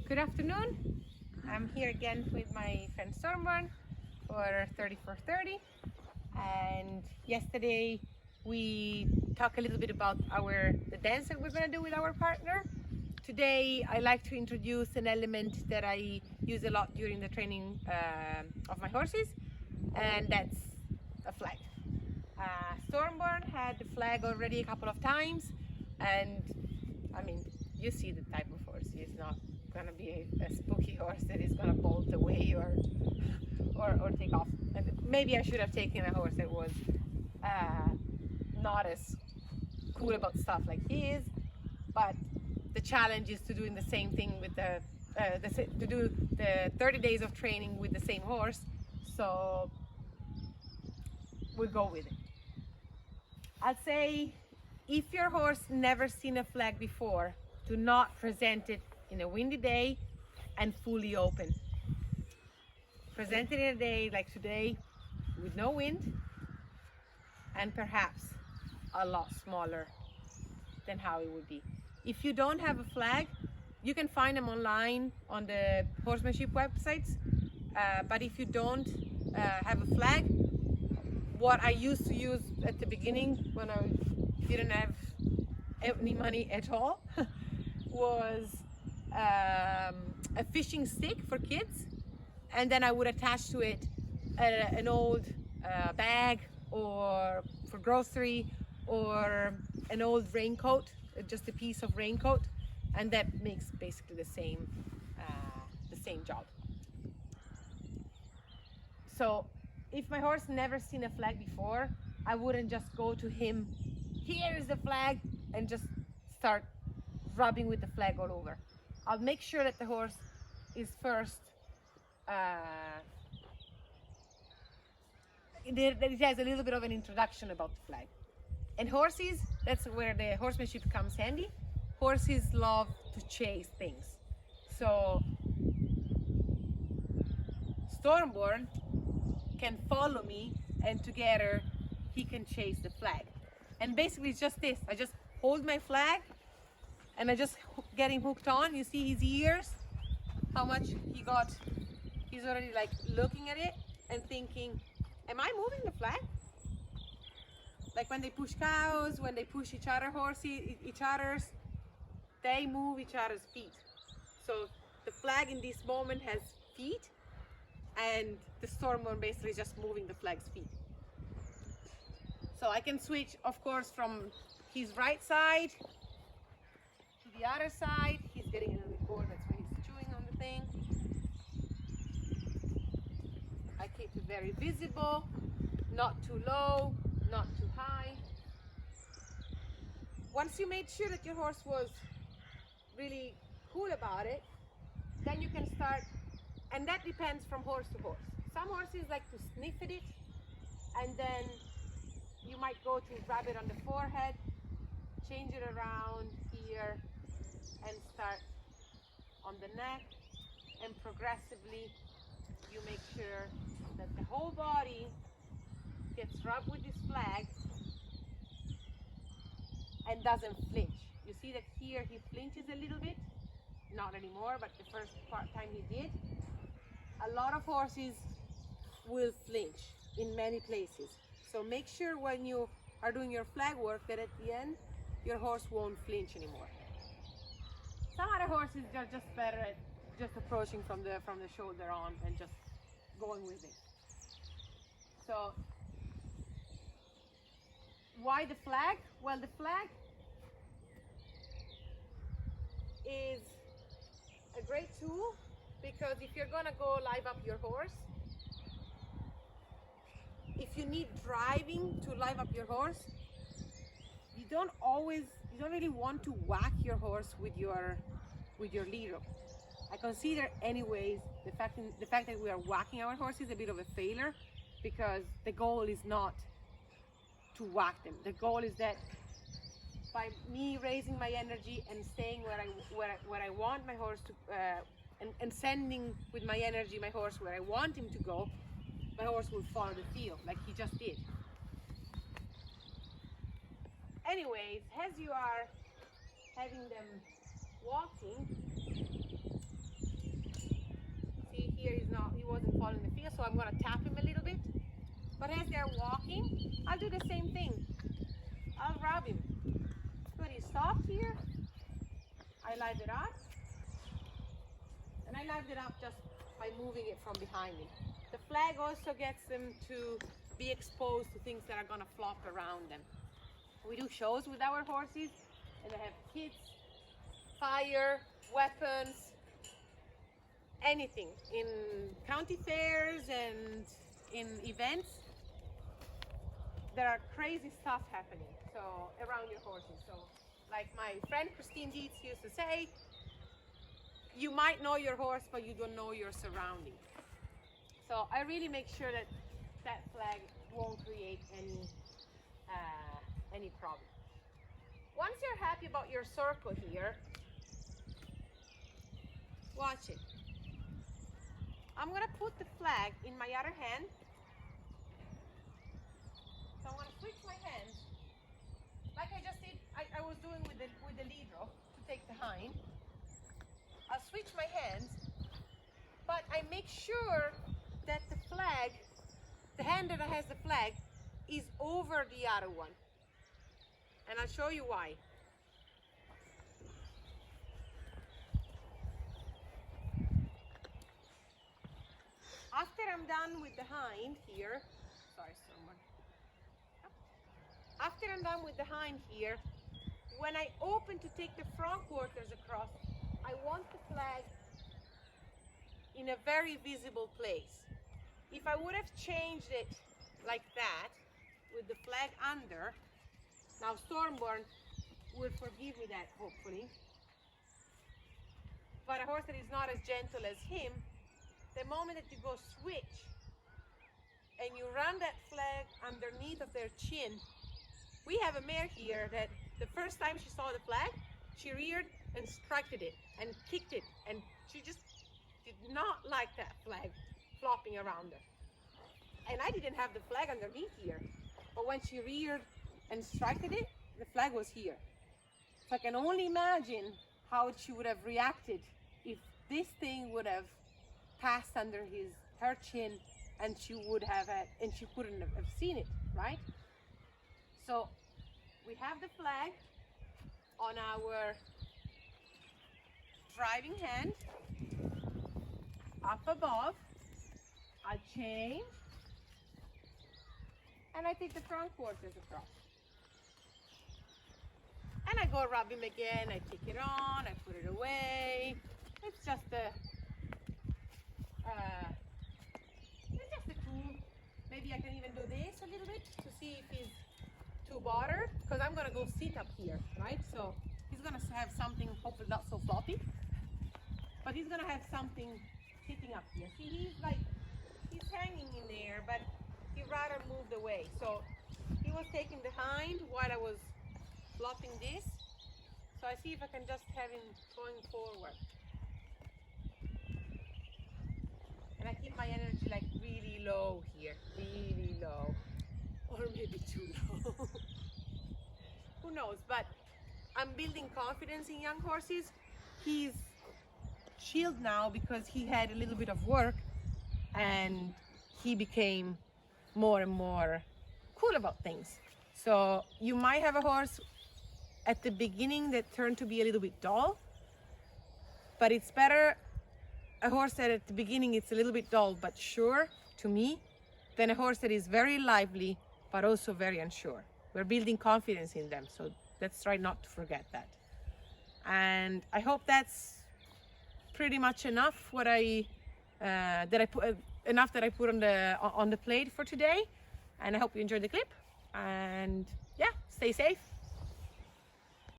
Good afternoon. I'm here again with my friend Stormborn for 3430. And yesterday we talked a little bit about the dance that we're going to do with our partner. Today I like to introduce an element that I use a lot during the training of my horses, and that's a flag. Stormborn had the flag already a couple of times, and I mean, you see the type of horse. He's not gonna be a spooky horse that is gonna bolt away or take off. And maybe I should have taken a horse that was not as cool about stuff like he is. But the challenge is to doing the same thing with to do the 30 days of training with the same horse. So we'll go with it. I'd say if your horse never seen a flag before, do not present it in a windy day and fully open. Present it in a day like today with no wind and perhaps a lot smaller than how it would be. If you don't have a flag, you can find them online on the horsemanship websites. But if you don't have a flag, what I used to use at the beginning when I didn't have any money at all was a fishing stick for kids, and then I would attach to it an old bag or for grocery, or an old raincoat, just a piece of raincoat, and that makes basically the same job. So if my horse never seen a flag before, I wouldn't just go to him, here is the flag, and just start rubbing with the flag all over. I'll make sure that the horse is first, that it has a little bit of an introduction about the flag. And horses, that's where the horsemanship comes handy. Horses love to chase things. So Stormborn can follow me, and together he can chase the flag. And basically it's just this. I just hold my flag and I just get him hooked on. You see his ears, how much he got. He's already like looking at it and thinking, am I moving the flag? Like when they push cows, when they push each other's, they move each other's feet. So the flag in this moment has feet, and the Stormborn basically is just moving the flag's feet. So I can switch, of course, from his right side to the other side. He's getting a little bit bored, that's why he's chewing on the thing. I keep it very visible, not too low, not too high. Once you made sure that your horse was really cool about it, then you can start, and that depends from horse to horse. Some horses like to sniff at it, and then you might go to rub it on the forehead, change it around here, and start on the neck, and progressively you make sure that the whole body gets rubbed with this flag and doesn't flinch. You see that here he flinches a little bit, not anymore, but the first time he did. A lot of horses will flinch in many places. So make sure when you are doing your flag work that at the end your horse won't flinch anymore. Some other horses are just better at just approaching from the shoulder on and just going with it. So why the flag? Well, the flag is a great tool because if you're gonna go live up your horse, if you need driving to live up your horse, you don't really want to whack your horse with your lead rope. I consider anyways the fact that we are whacking our horses a bit of a failure, because the goal is not to whack them. The goal is that by me raising my energy and staying where I want my horse to, and sending with my energy my horse where I want him to go, my horse will follow the field like he just did. Anyways, as you are having them walking, I'm gonna tap him a little bit. But as they're walking, I'll do the same thing. I'll rub him. Good, he's soft here. I light it up. And I light it up just by moving it from behind me. The flag also gets them to be exposed to things that are gonna flop around them. We do shows with our horses, and they have kids, fire, weapons, anything. In county fairs and in events, there are crazy stuff happening around your horses. So like my friend Christine Dietz used to say, you might know your horse, but you don't know your surroundings. So I really make sure that that flag won't create any problem. Once you're happy about your circle here, watch it. I'm gonna put the flag in my other hand. So I'm gonna switch my hands, like I just did. I was doing with the lead rope to take the hind. I'll switch my hands, but I make sure that the flag, the hand that has the flag, is over the other one. And I'll show you why. After I'm done with the hind here, sorry, someone. After I'm done with the hind here, when I open to take the front quarters across, I want the flag in a very visible place. If I would have changed it like that, with the flag under, now Stormborn will forgive me that, hopefully. But a horse that is not as gentle as him, the moment that you go switch and you run that flag underneath of their chin, we have a mare here that the first time she saw the flag, she reared and struck it and kicked it, and she just did not like that flag flopping around her. And I didn't have the flag underneath here, but when she reared and struck it, the flag was here. So I can only imagine how she would have reacted if this thing would have passed under her chin, and she would have had, and she couldn't have seen it, right? So we have the flag on our driving hand up above. I change and I take the front quarters across, and I go rub him again. I take it on, I put it away. It's just a tool. Maybe I can even do this a little bit to see if he's too bothered, because I'm gonna go sit up here, right? So he's gonna have something, hopefully not so floppy, but he's gonna have something sitting up here. See, he's hanging in there, but he rather moved away. So he was taking the hind while I was flopping this. So I see if I can just have him going forward. And I keep my energy like really low here, really low, or maybe too low. Who knows? But I'm building confidence in young horses. He's chilled now because he had a little bit of work, and he became more and more cool about things. So you might have a horse at the beginning that turned to be a little bit dull, but it's better a horse that at the beginning it's a little bit dull but sure, to me, than a horse that is very lively but also very unsure. We're building confidence in them, so let's try not to forget that. And I hope that's pretty much enough what that I put on the plate for today. And I hope you enjoyed the clip, and yeah, stay safe.